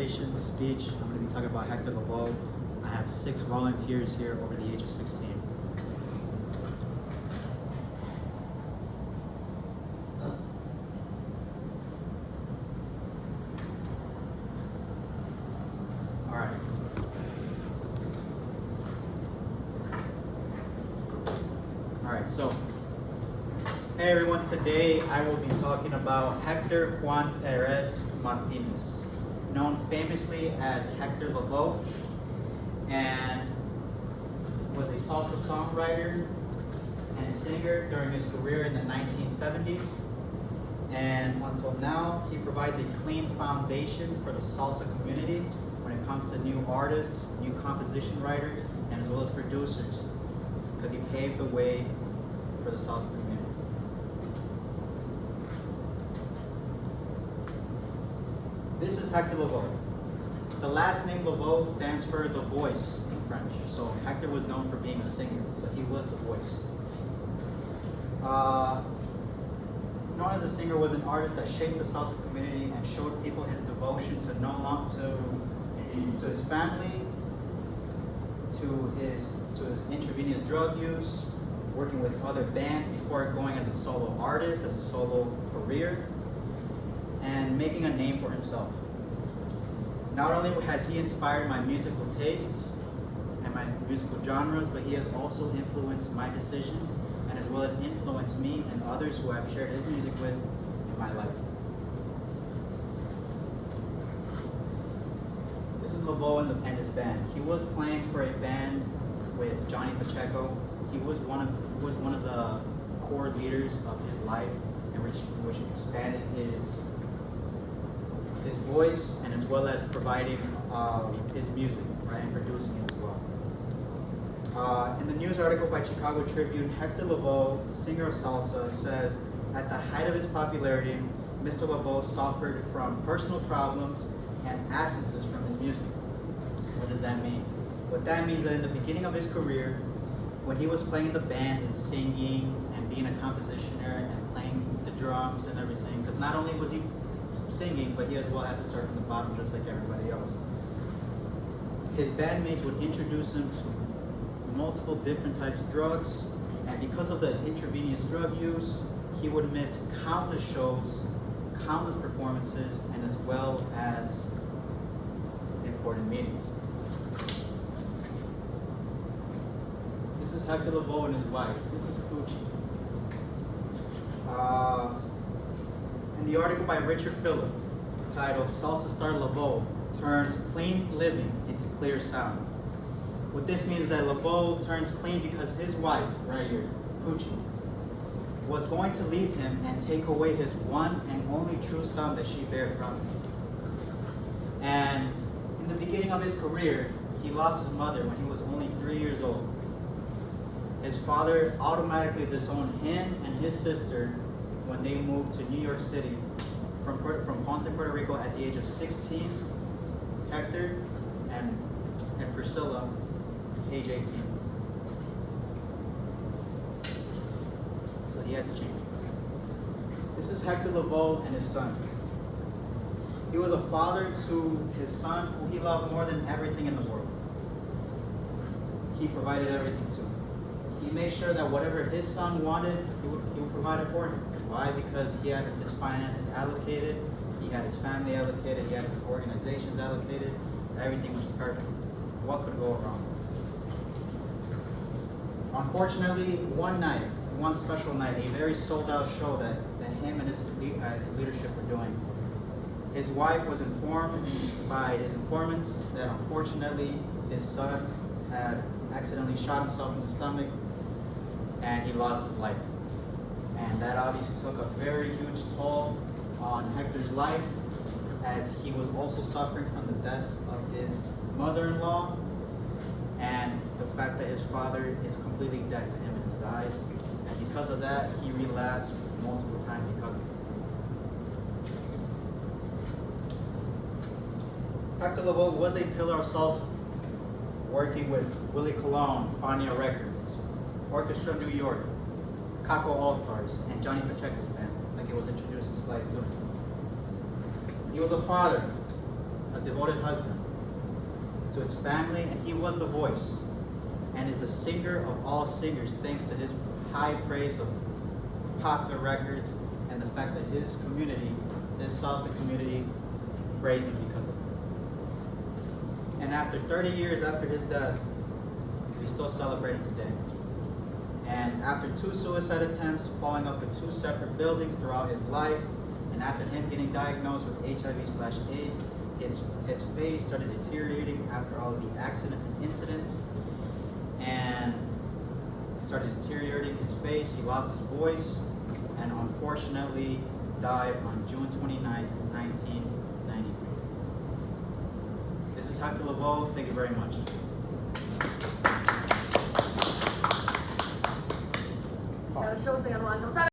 presentation, speech. I'm going to be talking about Hector Lavoe. I have 6 volunteers here over the age of 16. Alright, so, hey everyone, today I will be talking about Hector Juan Perez Martinez, known famously as Hector Lavoe, and was a salsa songwriter and singer during his career in the 1970s. And until now, he provides a clean foundation for the salsa community when it comes to new artists, new composition writers, and as well as producers, because he paved the way for the salsa community. This is Hector Lavoe. The last name Lavoe stands for the voice in French. So Hector was known for being a singer, so he was the voice. Known as a singer, was an artist that shaped the salsa community and showed people his devotion to to his family, to his intravenous drug use, working with other bands before going as a solo artist, as a solo career, and making a name for himself. Not only has he inspired my musical tastes and my musical genres, but he has also influenced my decisions and as well as influenced me and others who I've shared his music with in my life. This is Lavoe and his band. He was playing for a band with Johnny Pacheco. He was one of the core leaders of his life, and which expanded his voice and as well as providing his music, right, and producing it as well. In the news article by Chicago Tribune, Hector Lavoe, singer of salsa, says, at the height of his popularity, Mr. Lavoe suffered from personal problems and absences from his music. What does that mean? What that means is that in the beginning of his career, when he was playing in the bands and singing and being a compositioner and playing the drums and everything, because not only was he singing, but he as well had to start from the bottom just like everybody else. His bandmates would introduce him to multiple different types of drugs, and because of the intravenous drug use, he would miss countless shows, countless performances, and as well as important meetings. This is Hector Lavoe and his wife. This is Poochie. In the article by Richard Phillip, titled Salsa Star Lavoe Turns Clean Living into Clear Sound. What this means is that Lavoe turns clean because his wife, right here, Poochie, was going to leave him and take away his one and only true son that she bare from him. And in the beginning of his career, he lost his mother when he was only 3 years old. His father automatically disowned him and his sister when they moved to New York City from Ponce, Puerto Rico at the age of 16, Hector and Priscilla, age 18. So he had to change. This is Hector Lavoe and his son. He was a father to his son who he loved more than everything in the world. He provided everything to him. He made sure that whatever his son wanted, he would provide it for him. Why? Because he had his finances allocated, he had his family allocated, he had his organizations allocated. Everything was perfect. What could go wrong? Unfortunately, one special night, a very sold-out show that him and his leadership were doing, his wife was informed by his informants that unfortunately his son had accidentally shot himself in the stomach and he lost his life. And that obviously took a very huge toll on Hector's life, as he was also suffering from the deaths of his mother-in-law and the fact that his father is completely dead to him in his eyes. And because of that, he relapsed multiple times because of it. Hector Lavoe was a pillar of salsa, working with Willie Colon, Fania Records, Orchestra New York, Caco All-Stars, and Johnny Pacheco's band, like it was introduced in slide 2. He was a father, a devoted husband to his family, and he was the voice and is the singer of all singers thanks to his high praise of popular records and the fact that his community, his salsa community, praised him because of it. And after 30 years after his death, he's still celebrating today. And after 2 suicide attempts, falling off of 2 separate buildings throughout his life, and after him getting diagnosed with HIV/AIDS, his face started deteriorating after all of the accidents and incidents, and started deteriorating his face. He lost his voice, and unfortunately died on June 29th, 1993. This is Hector Lavoe. Thank you very much.